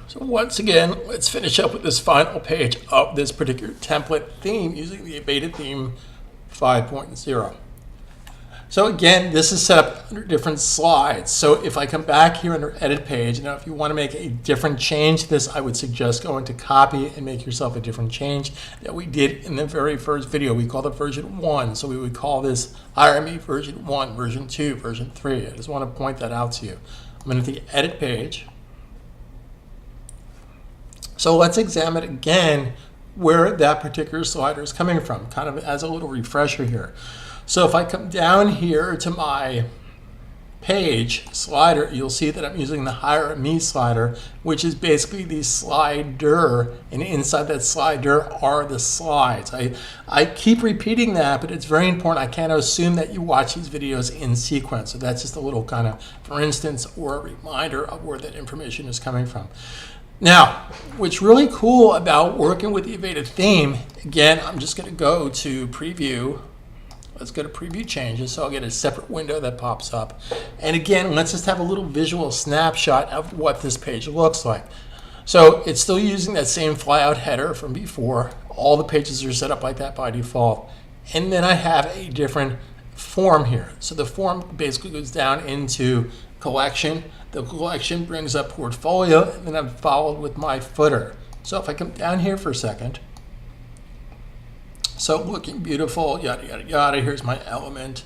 So once again, let's finish up with this final page of this particular template theme using the Avada Theme 5.0. So again, this is set up under different slides. So if I come back here under Edit Page, now if you want to make a different change to this, I would suggest going to Copy and make yourself a different change that we did in the very first video. We called it version 1. So we would call this IRME version 1, version 2, version 3. I just want to point that out to you. I'm going to the Edit Page. So let's examine again where that particular slider is coming from, kind of as a little refresher here. So if I come down here to my page slider, you'll see that I'm using the Hire Me slider, which is basically the slider, and inside that slider are the slides. I keep repeating that, but it's very important. I can't assume that you watch these videos in sequence. So that's just a little kind of, for instance, or a reminder of where that information is coming from. Now, what's really cool about working with the Avada theme, again, I'm just going to go to Preview. Let's go to Preview Changes, so I'll get a separate window that pops up. And again, let's just have a little visual snapshot of what this page looks like. So it's still using that same flyout header from before. All the pages are set up like that by default. And then I have a different form here. So the form basically goes down into Collection. The collection brings up Portfolio, and then I'm followed with my footer. So if I come down here for a second, so looking beautiful, yada, yada, yada, here's my element,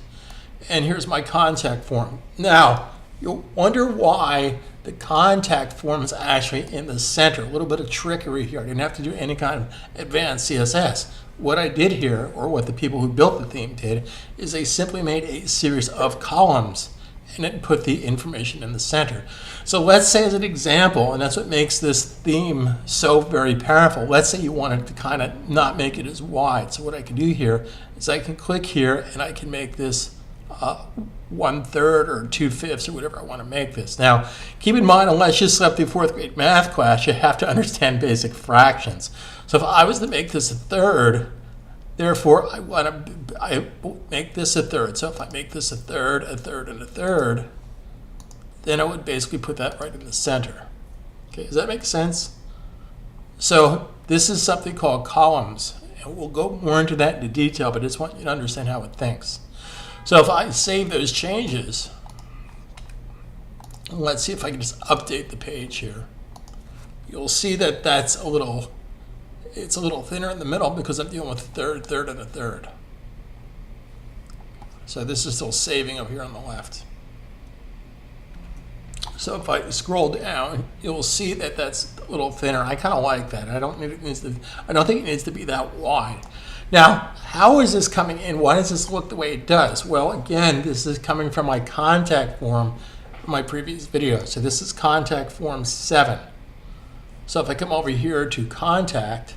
and here's my contact form. Now, you'll wonder why the contact form is actually in the center. A little bit of trickery here. I didn't have to do any kind of advanced CSS. What I did here, or what the people who built the theme did, is they simply made a series of columns and then put the information in the center. So let's say as an example, and that's what makes this theme so very powerful, let's say you wanted to kind of not make it as wide. So what I can do here is I can click here and I can make this 1/3 or 2/5 or whatever I want to make this. Now, keep in mind, unless you slept through 4th grade math class, you have to understand basic fractions. So if I was to make this 1/3, therefore, I make this 1/3. So if I make this 1/3, 1/3, and 1/3, then I would basically put that right in the center. Okay, does that make sense? So this is something called columns, and we'll go more into that in detail, but I just want you to understand how it thinks. So if I save those changes, let's see if I can just update the page here. You'll see that that's it's a little thinner in the middle because I'm dealing with 1/3, 1/3, and 1/3. So this is still saving up here on the left. So if I scroll down, you'll see that that's a little thinner. I kind of like that. I don't think it needs to be that wide. Now, how is this coming in? Why does this look the way it does? Well, again, this is coming from my contact form from my previous video. So this is contact form 7. So if I come over here to contact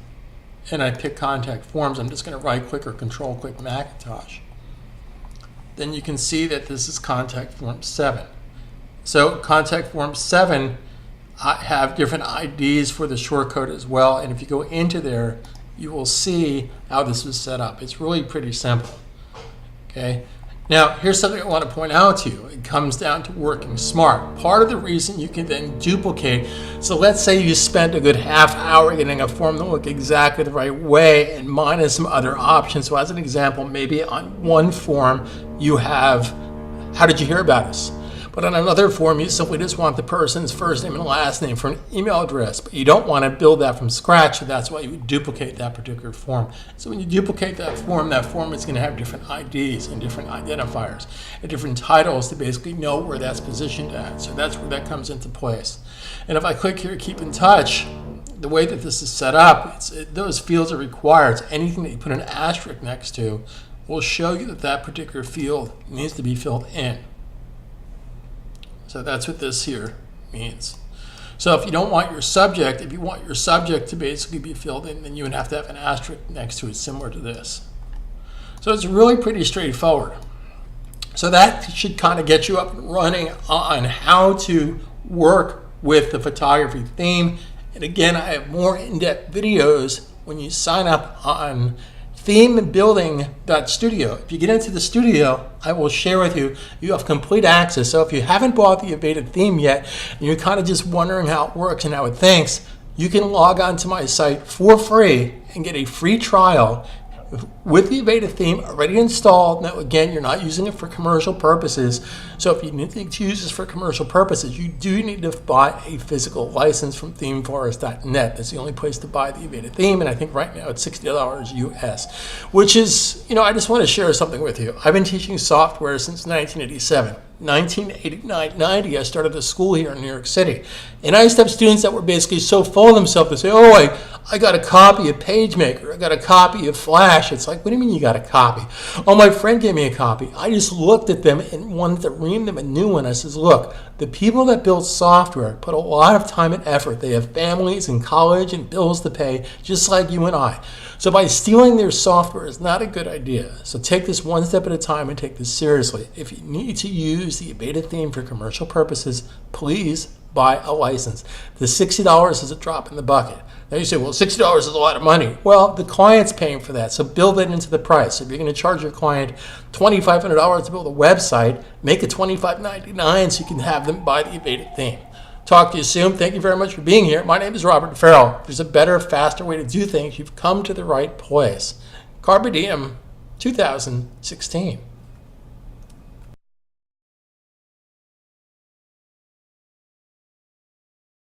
and I pick contact forms, I'm just going to right click or control click Macintosh. Then you can see that this is contact form 7. So contact form 7, I have different IDs for the shortcode as well. And if you go into there, you will see how this was set up. It's really pretty simple. Okay. Now, here's something I want to point out to you. It comes down to working smart. Part of the reason you can then duplicate, so let's say you spent a good half hour getting a form to look exactly the right way and minus some other options. So as an example, maybe on one form you have, how did you hear about us? But on another form, you simply just want the person's first name and last name for an email address, but you don't want to build that from scratch, so that's why you would duplicate that particular form. So when you duplicate that form is going to have different IDs and different identifiers and different titles to basically know where that's positioned at. So that's where that comes into place. And if I click here, keep in touch, the way that this is set up, those fields are required. So anything that you put an asterisk next to will show you that that particular field needs to be filled in. So that's what this here means. So if you don't want your subject, if you want your subject to basically be filled in, then you would have to have an asterisk next to it similar to this. So it's really pretty straightforward. So that should kind of get you up and running on how to work with the photography theme. And again, I have more in-depth videos when you sign up on themebuilding.studio. If you get into the studio, I will share with you, you have complete access. So if you haven't bought the Avada theme yet, and you're kind of just wondering how it works and how it thinks, you can log on to my site for free and get a free trial with the Avada theme already installed. Now, again, you're not using it for commercial purposes. So if you need to use this for commercial purposes, you do need to buy a physical license from themeforest.net. That's the only place to buy the Avada theme. And I think right now it's $60 US, which is, I just want to share something with you. I've been teaching software since 1987. 1989-90, I started a school here in New York City. And I used to have students that were basically so full of themselves to say, I got a copy of PageMaker. I got a copy of Flash. It's like, what do you mean you got a copy? Oh, my friend gave me a copy. I just looked at them and wanted to ream them a new one. I says, look, the people that build software put a lot of time and effort. They have families and college and bills to pay, just like you and I. So by stealing their software is not a good idea. So take this one step at a time and take this seriously. If you need to use the Avada theme for commercial purposes, please buy a license. The $60 is a drop in the bucket. Now you say, well, $60 is a lot of money. Well, the client's paying for that, so build it into the price. If you're going to charge your client $2,500 to build a website, make it $2,599 so you can have them buy the Avada theme. Talk to you soon. Thank you very much for being here. My name is Robert Farrell. If there's a better, faster way to do things, you've come to the right place. Carpe Diem 2016.